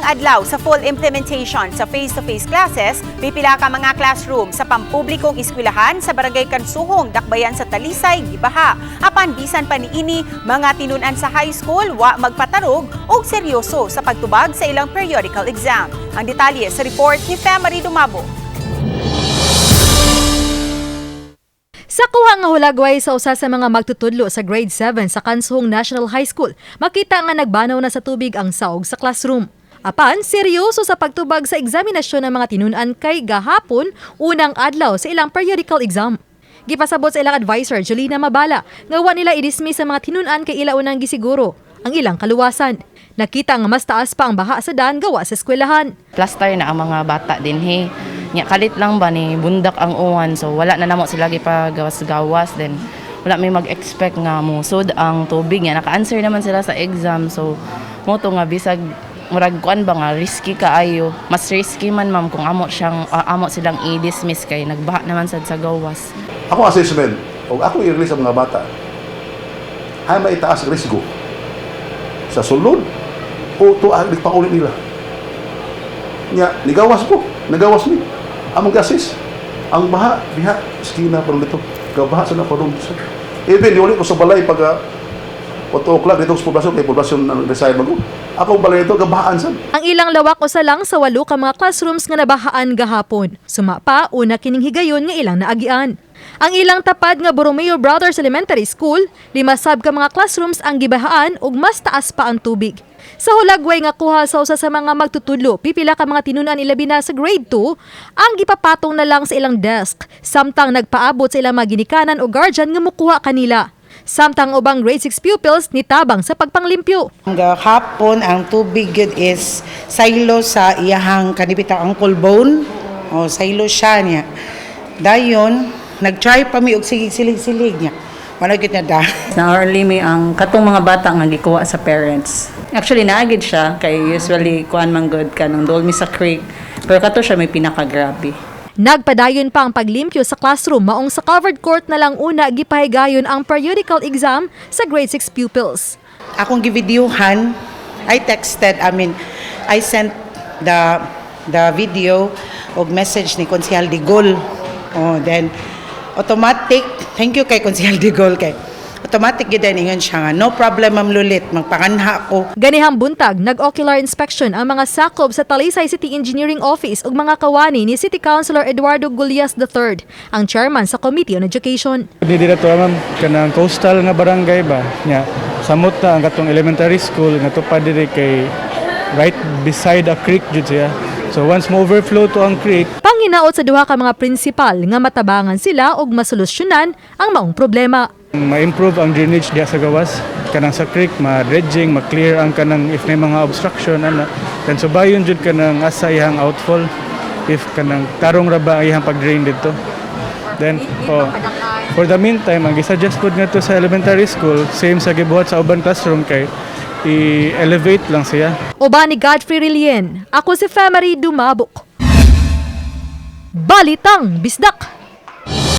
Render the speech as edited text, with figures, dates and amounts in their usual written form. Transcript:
adlaw sa full implementation sa face-to-face classes, pipila ka mga classroom sa pampublikong eskwelahan sa Barangay Kansuhong, Dakbayan sa Talisay, gibaha. Apan bisan pa niini, mga tinun-an sa high school wa magpatarog og seryoso sa pagtubag sa ilang periodical exam. Ang detalye sa report ni Femari Dumabo. Sa kuha nga hulagway sa usa sa mga magtutudlo sa grade 7 sa Kansuhong National High School, makita nga nagbanaw na sa tubig ang saog sa classroom. Apan, seryoso sa pagtubag sa eksaminasyon ng mga tinun-an kay gahapon unang adlaw sa ilang periodical exam. Gipasabot sa ilang advisor, Jolina Mabala, nga wa nila i-dismiss sa mga tinun-an kay ila unang gisiguro ang ilang kaluwasan. Nakita nga mas taas pa ang baha sa daan gawa sa eskwelahan. Plaster na ang mga bata din Nya kalit lang ba ni bundak ang uwan, so wala na namo sila gipagawas-gawas, then wala may mag-expect nga musod ang tubig nya. Naka-answer naman sila sa exam, so mo to nga bisag murag kuan ba nga risky kaayo. Mas risky man ma'am kung amo silang i-dismiss kay nagbaha naman sad sa gawas. Ako assessment o ako i-release ang mga bata ay may itaas risgo sa sulod o tuag paulit nila. Nya nagawas mi. Among gasis, ang baha, diha, skina parang dito. Gabaha sa na parang dito. Even, yung ulit ko sa balay pag 8 o'clock dito sa poblasyon, kay poblasyon na reside bago. Ako balay ito, gabahaan sa. Ang ilang lawak usa lang sa 8 ka mga classrooms nga nabahaan gahapon. Sumapa, una kining higayon nga ilang naagian. Ang ilang tapad nga Borromeo Brothers Elementary School, 5 sab ka mga classrooms ang gibahaan ug mas taas pa ang tubig. Sa hulagway nga kuha sa usa sa mga magtutudlo, pipila ka mga tinunan ilabi na sa grade 2, ang gipapatong na lang sa ilang desk, samtang nagpaabot sa ilang mga ginikanan o guardian nga mukuha kanila. Samtang ubang grade 6 pupils nitabang sa pagpanglimpyo. Hapon ang tubig yun is silo sa iyahang kanibita ang bone. O silo siya niya. Dayon, nag-try pa mi og silig-silig niya. Wala gid na da. Na early may ang katong mga bata nga gikuha sa parents. Actually naagid siya kay usually kuan man good kanang dolmi sa creek. Pero kato siya may pinakagrabe. Nagpadayon pa ang paglimpyo sa classroom maong sa covered court na lang una gipahigayon ang periodical exam sa grade 6 pupils. Akong givideohan, I sent the video og message ni Konsehal Digol. Oh, then automatic, thank you kay Konsehal Digol kay automatic gid ingon siya nga, no problem ma'am Lulit, magpakanha ko. Ganihang buntag, nag-ocular inspection ang mga sakop sa Talisay City Engineering Office ug mga kawani ni City Councilor Eduardo Gullias III, ang chairman sa Committee on Education. Dito ma'am, kanang coastal nga barangay ba, nya samot na ang katong elementary school nga tupad diri kay right beside a creek jud siya. So once mo overflow to ang creek, panginaot sa duha ka mga principal nga matabangan sila og masolusyonan ang maong problema. ma-improve ang drainage diya sa gawas, kanang sa creek, ma-dredging, ma-clear ang kanang if may mga obstruction ana. Then subayon jud kanang asa ihang outfall if kanang tarong ra ba ihang pag-drain dito. Then for the meantime, ang gisuggest pod ngadto sa elementary school, same sa gibuhat sa uban classroom kay i-elevate lang siya. Uban ni Godfrey Rilien, ako si Femari Dumabok. Balitang Bisdak.